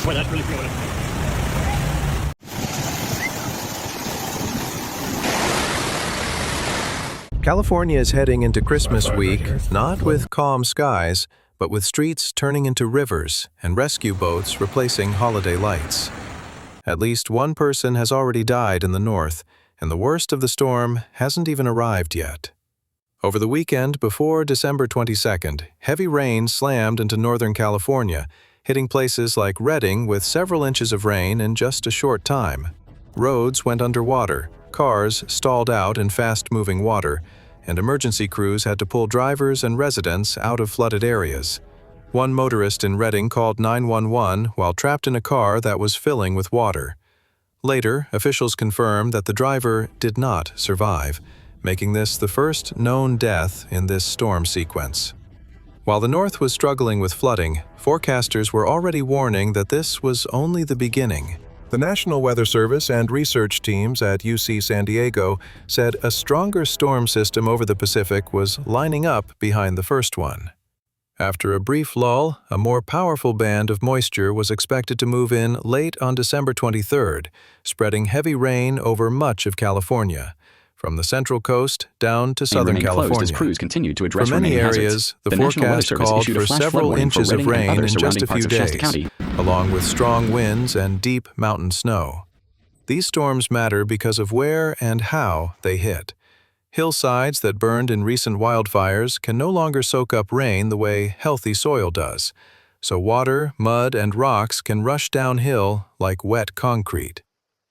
Boy, that's really feeling it. California is heading into Christmas week, not with calm skies, but with streets turning into rivers and rescue boats replacing holiday lights. At least one person has already died in the north, and the worst of the storm hasn't even arrived yet. Over the weekend before December 22nd, heavy rain slammed into Northern California, hitting places like Redding with several inches of rain in just a short time. Roads went underwater, cars stalled out in fast-moving water, and emergency crews had to pull drivers and residents out of flooded areas. One motorist in Redding called 911 while trapped in a car that was filling with water. Later, officials confirmed that the driver did not survive, making this the first known death in this storm sequence. While the north was struggling with flooding, forecasters were already warning that this was only the beginning. The National Weather Service and research teams at UC San Diego said a stronger storm system over the Pacific was lining up behind the first one. After a brief lull, a more powerful band of moisture was expected to move in late on December 23rd, spreading heavy rain over much of California, from the Central Coast down to Southern California. As crews continued to address for many remaining areas, hazards. the forecast called for several inches of rain in just a few days, along with strong winds and deep mountain snow. These storms matter because of where and how they hit. Hillsides that burned in recent wildfires can no longer soak up rain the way healthy soil does, so water, mud, and rocks can rush downhill like wet concrete.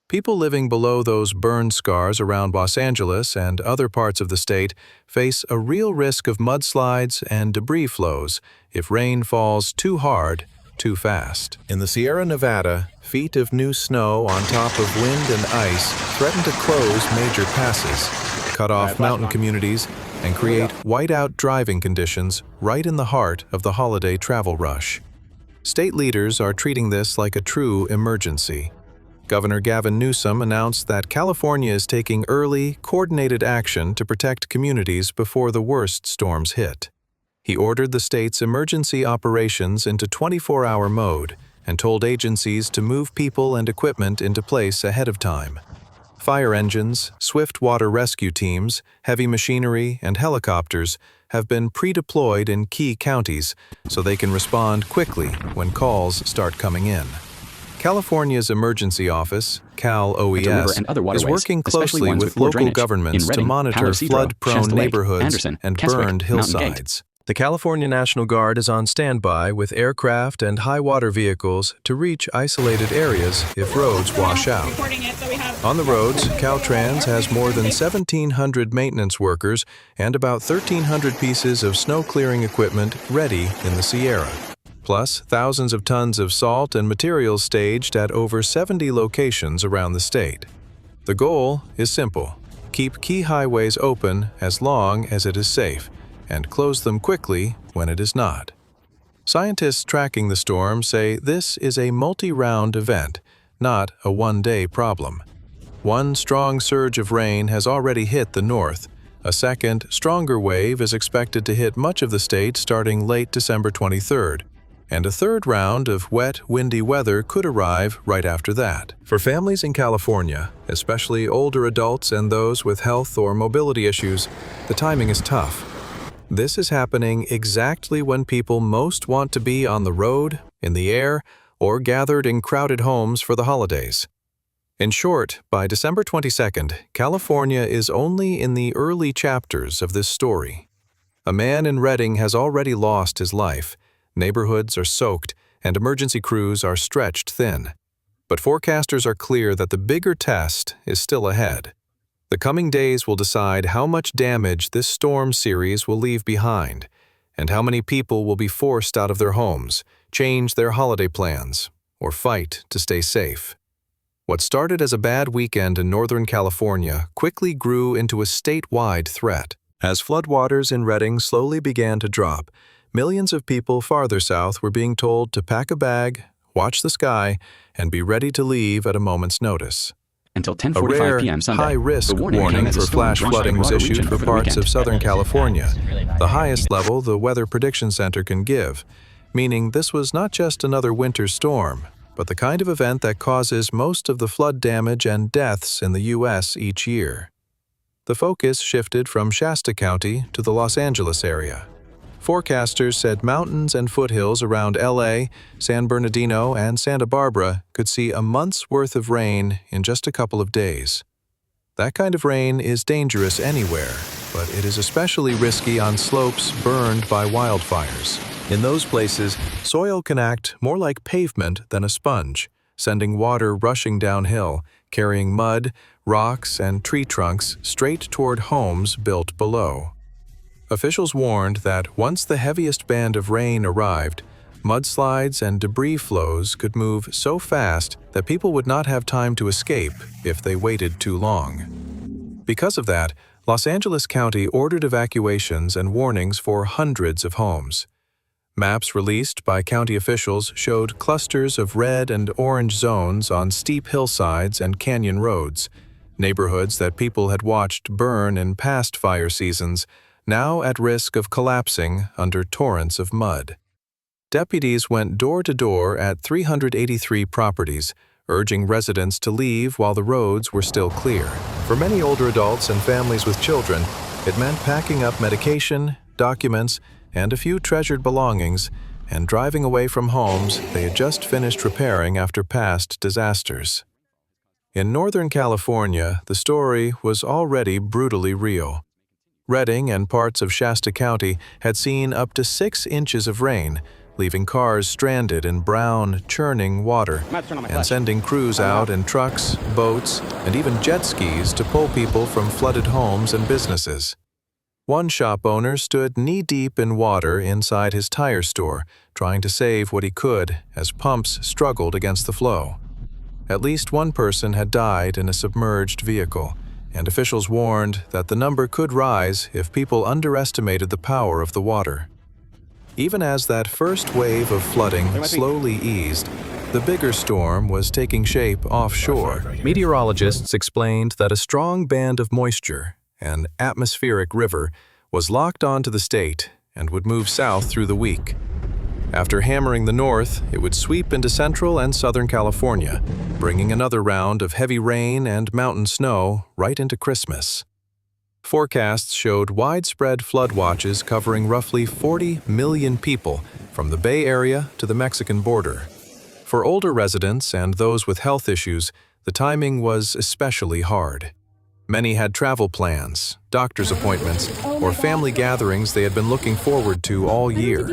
People living below those burn scars around Los Angeles and other parts of the state face a real risk of mudslides and debris flows if rain falls too hard, too fast. In the Sierra Nevada, feet of new snow on top of wind and ice threaten to close major passes, cut off mountain communities, and create whiteout driving conditions right in the heart of the holiday travel rush. State leaders are treating this like a true emergency. Governor Gavin Newsom announced that California is taking early, coordinated action to protect communities before the worst storms hit. He ordered the state's emergency operations into 24-hour mode and told agencies to move people and equipment into place ahead of time. Fire engines, swift water rescue teams, heavy machinery, and helicopters have been pre-deployed in key counties so they can respond quickly when calls start coming in. California's Emergency Office, Cal OES, is working closely with local governments to monitor flood-prone neighborhoods and burned hillsides. The California National Guard is on standby with aircraft and high-water vehicles to reach isolated areas if roads wash out. On the roads, Caltrans has more than 1,700 maintenance workers and about 1,300 pieces of snow-clearing equipment ready in the Sierra, plus thousands of tons of salt and materials staged at over 70 locations around the state. The goal is simple: keep key highways open as long as it is safe, and close them quickly when it is not. Scientists tracking the storm say this is a multi-round event, not a one-day problem. One strong surge of rain has already hit the north. A second, stronger wave is expected to hit much of the state starting late December 23rd. And a third round of wet, windy weather could arrive right after that. For families in California, especially older adults and those with health or mobility issues, the timing is tough. This is happening exactly when people most want to be on the road, in the air, or gathered in crowded homes for the holidays. In short, by December 22nd, California is only in the early chapters of this story. A man in Redding has already lost his life. Neighborhoods are soaked, and emergency crews are stretched thin. But forecasters are clear that the bigger test is still ahead. The coming days will decide how much damage this storm series will leave behind, and how many people will be forced out of their homes, change their holiday plans, or fight to stay safe. What started as a bad weekend in Northern California quickly grew into a statewide threat. As floodwaters in Redding slowly began to drop, millions of people farther south were being told to pack a bag, watch the sky, and be ready to leave at a moment's notice. Until 10:45 p.m. Sunday, high-risk warning for flash flooding was issued for parts of Southern California, the highest level the Weather Prediction Center can give, meaning this was not just another winter storm, but the kind of event that causes most of the flood damage and deaths in the U.S. each year. The focus shifted from Shasta County to the Los Angeles area. Forecasters said mountains and foothills around LA, San Bernardino, and Santa Barbara could see a month's worth of rain in just a couple of days. That kind of rain is dangerous anywhere, but it is especially risky on slopes burned by wildfires. In those places, soil can act more like pavement than a sponge, sending water rushing downhill, carrying mud, rocks, and tree trunks straight toward homes built below. Officials warned that once the heaviest band of rain arrived, mudslides and debris flows could move so fast that people would not have time to escape if they waited too long. Because of that, Los Angeles County ordered evacuations and warnings for hundreds of homes. Maps released by county officials showed clusters of red and orange zones on steep hillsides and canyon roads, neighborhoods that people had watched burn in past fire seasons, now at risk of collapsing under torrents of mud. Deputies went door to door at 383 properties, urging residents to leave while the roads were still clear. For many older adults and families with children, it meant packing up medication, documents, and a few treasured belongings, and driving away from homes they had just finished repairing after past disasters. In Northern California, the story was already brutally real. Redding and parts of Shasta County had seen up to 6 inches of rain, leaving cars stranded in brown, churning water, and sending crews out in trucks, boats, and even jet skis to pull people from flooded homes and businesses. One shop owner stood knee-deep in water inside his tire store, trying to save what he could as pumps struggled against the flow. At least one person had died in a submerged vehicle, and officials warned that the number could rise if people underestimated the power of the water. Even as that first wave of flooding slowly eased, the bigger storm was taking shape offshore. Meteorologists explained that a strong band of moisture, an atmospheric river, was locked onto the state and would move south through the week. After hammering the north, it would sweep into central and southern California, bringing another round of heavy rain and mountain snow right into Christmas. Forecasts showed widespread flood watches covering roughly 40 million people from the Bay Area to the Mexican border. For older residents and those with health issues, the timing was especially hard. Many had travel plans, doctor's appointments, or family gatherings they had been looking forward to all year.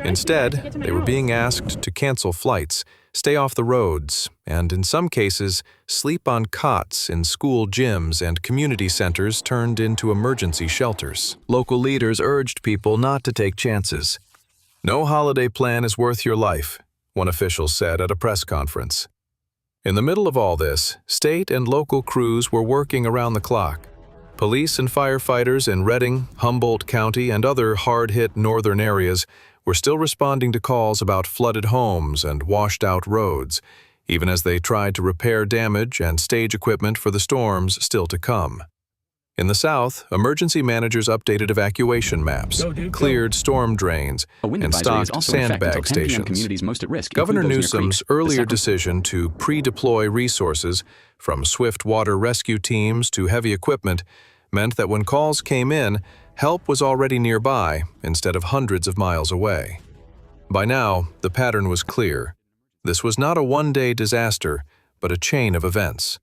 Instead, they were being asked to cancel flights, stay off the roads, and in some cases, sleep on cots in school gyms and community centers turned into emergency shelters. Local leaders urged people not to take chances. "No holiday plan is worth your life," one official said at a press conference. In the middle of all this, state and local crews were working around the clock. Police and firefighters in Redding, Humboldt County, and other hard-hit northern areas were still responding to calls about flooded homes and washed-out roads, even as they tried to repair damage and stage equipment for the storms still to come. In the south, emergency managers updated evacuation maps, cleared storm drains, and stocked sandbag stations. Governor Newsom's earlier decision to pre-deploy resources, from swift water rescue teams to heavy equipment, meant that when calls came in, help was already nearby instead of hundreds of miles away. By now, the pattern was clear. This was not a one-day disaster, but a chain of events.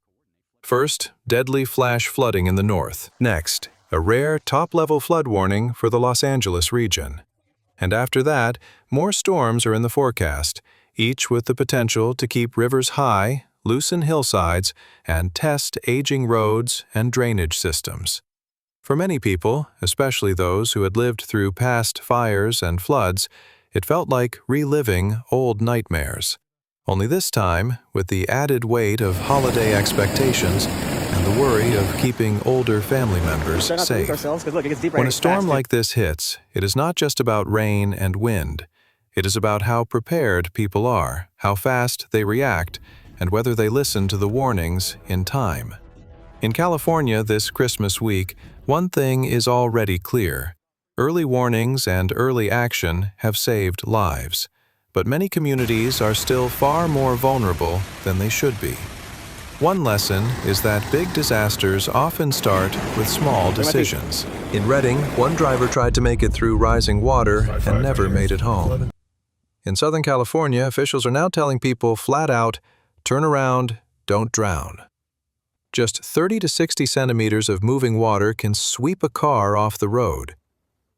First, deadly flash flooding in the north. Next, a rare top-level flood warning for the Los Angeles region. And after that, more storms are in the forecast, each with the potential to keep rivers high, loosen hillsides, and test aging roads and drainage systems. For many people, especially those who had lived through past fires and floods, it felt like reliving old nightmares. Only this time, with the added weight of holiday expectations and the worry of keeping older family members safe. When a storm like this hits, it is not just about rain and wind. It is about how prepared people are, how fast they react, and whether they listen to the warnings in time. In California this Christmas week, one thing is already clear. Early warnings and early action have saved lives. but many communities are still far more vulnerable than they should be. One lesson is that big disasters often start with small decisions. In Redding, one driver tried to make it through rising water and never made it home. In Southern California, officials are now telling people flat out, turn around, don't drown. Just 30 to 60 centimeters of moving water can sweep a car off the road.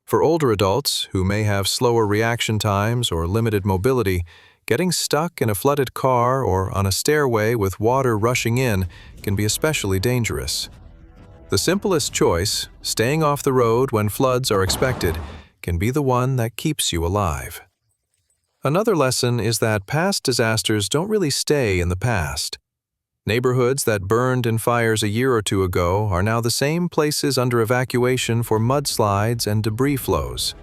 For older adults who may have slower reaction times or limited mobility, getting stuck in a flooded car or on a stairway with water rushing in can be especially dangerous. The simplest choice, staying off the road when floods are expected, can be the one that keeps you alive. Another lesson is that past disasters don't really stay in the past. Neighborhoods that burned in fires a year or two ago are now the same places under evacuation for mudslides and debris flows.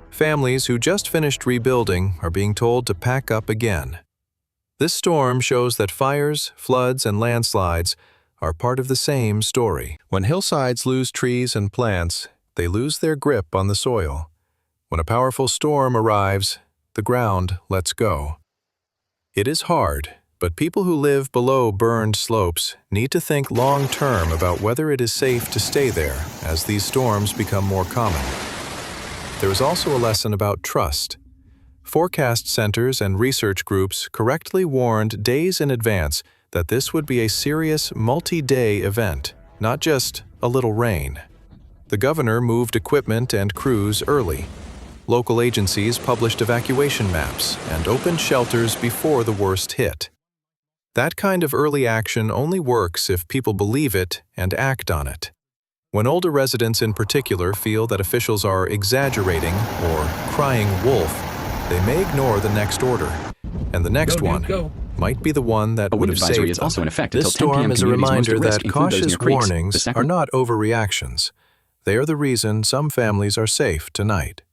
Families who just finished rebuilding are being told to pack up again. This storm shows that fires, floods, and landslides are part of the same story. When hillsides lose trees and plants, they lose their grip on the soil. When a powerful storm arrives, the ground lets go. It is hard, but people who live below burned slopes need to think long-term about whether it is safe to stay there as these storms become more common. There is also a lesson about trust. Forecast centers and research groups correctly warned days in advance that this would be a serious multi-day event, not just a little rain. The governor moved equipment and crews early. Local agencies published evacuation maps and opened shelters before the worst hit. That kind of early action only works if people believe it and act on it. When older residents in particular feel that officials are exaggerating or crying wolf, they may ignore the next order, and the next one might be the one that would have saved them. Also in effect This storm is a reminder that cautious warnings are not overreactions. They are the reason some families are safe tonight.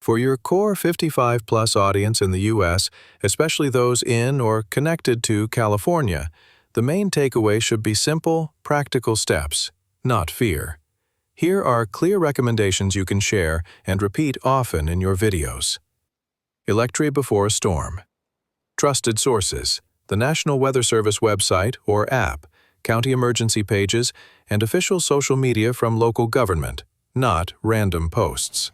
For your core 55-plus audience in the U.S., especially those in or connected to California, the main takeaway should be simple, practical steps, not fear. Here are clear recommendations you can share and repeat often in your videos. Electricity before a storm. Trusted sources, the National Weather Service website or app, county emergency pages, and official social media from local government, not random posts.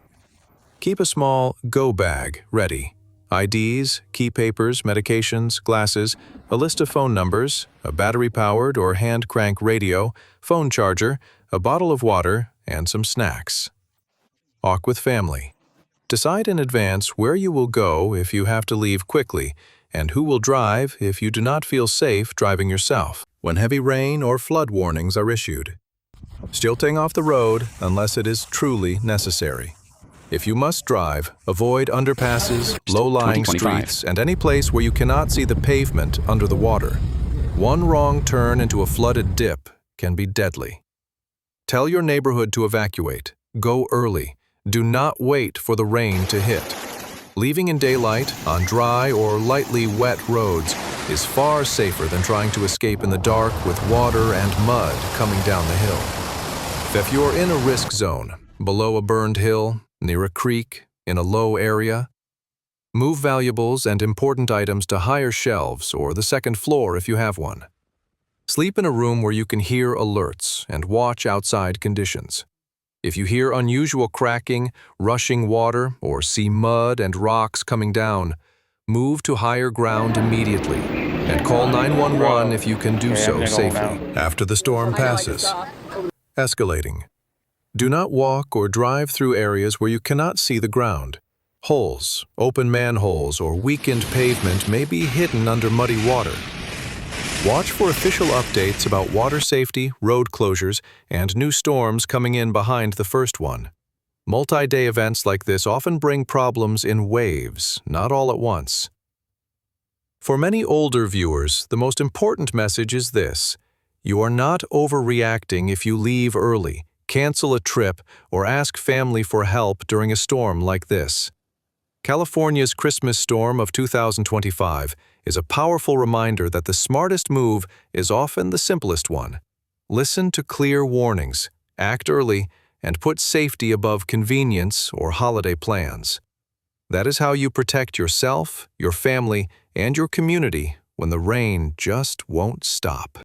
Keep a small go bag ready. IDs, key papers, medications, glasses, a list of phone numbers, a battery-powered or hand-crank radio, phone charger, a bottle of water, and some snacks. Walk with family. Decide in advance where you will go if you have to leave quickly, and who will drive if you do not feel safe driving yourself when heavy rain or flood warnings are issued. Stilting off the road unless it is truly necessary. If you must drive, avoid underpasses, low-lying streets, and any place where you cannot see the pavement under the water. One wrong turn into a flooded dip can be deadly. Tell your neighborhood to evacuate. Go early. Do not wait for the rain to hit. Leaving in daylight on dry or lightly wet roads is far safer than trying to escape in the dark with water and mud coming down the hill. If you're in a risk zone, below a burned hill, near a creek, in a low area, move valuables and important items to higher shelves or the second floor if you have one. Sleep in a room where you can hear alerts and watch outside conditions. If you hear unusual cracking, rushing water, or see mud and rocks coming down, move to higher ground immediately and call 911 if you can do so safely. After the storm passes. Escalating. Do not walk or drive through areas where you cannot see the ground. Holes, open manholes, or weakened pavement may be hidden under muddy water. Watch for official updates about water safety, road closures, and new storms coming in behind the first one. Multi-day events like this often bring problems in waves, not all at once. For many older viewers, the most important message is this: you are not overreacting if you leave early, cancel a trip, or ask family for help during a storm like this. California's Christmas storm of 2025 is a powerful reminder that the smartest move is often the simplest one. Listen to clear warnings, act early, and put safety above convenience or holiday plans. That is how you protect yourself, your family, and your community when the rain just won't stop.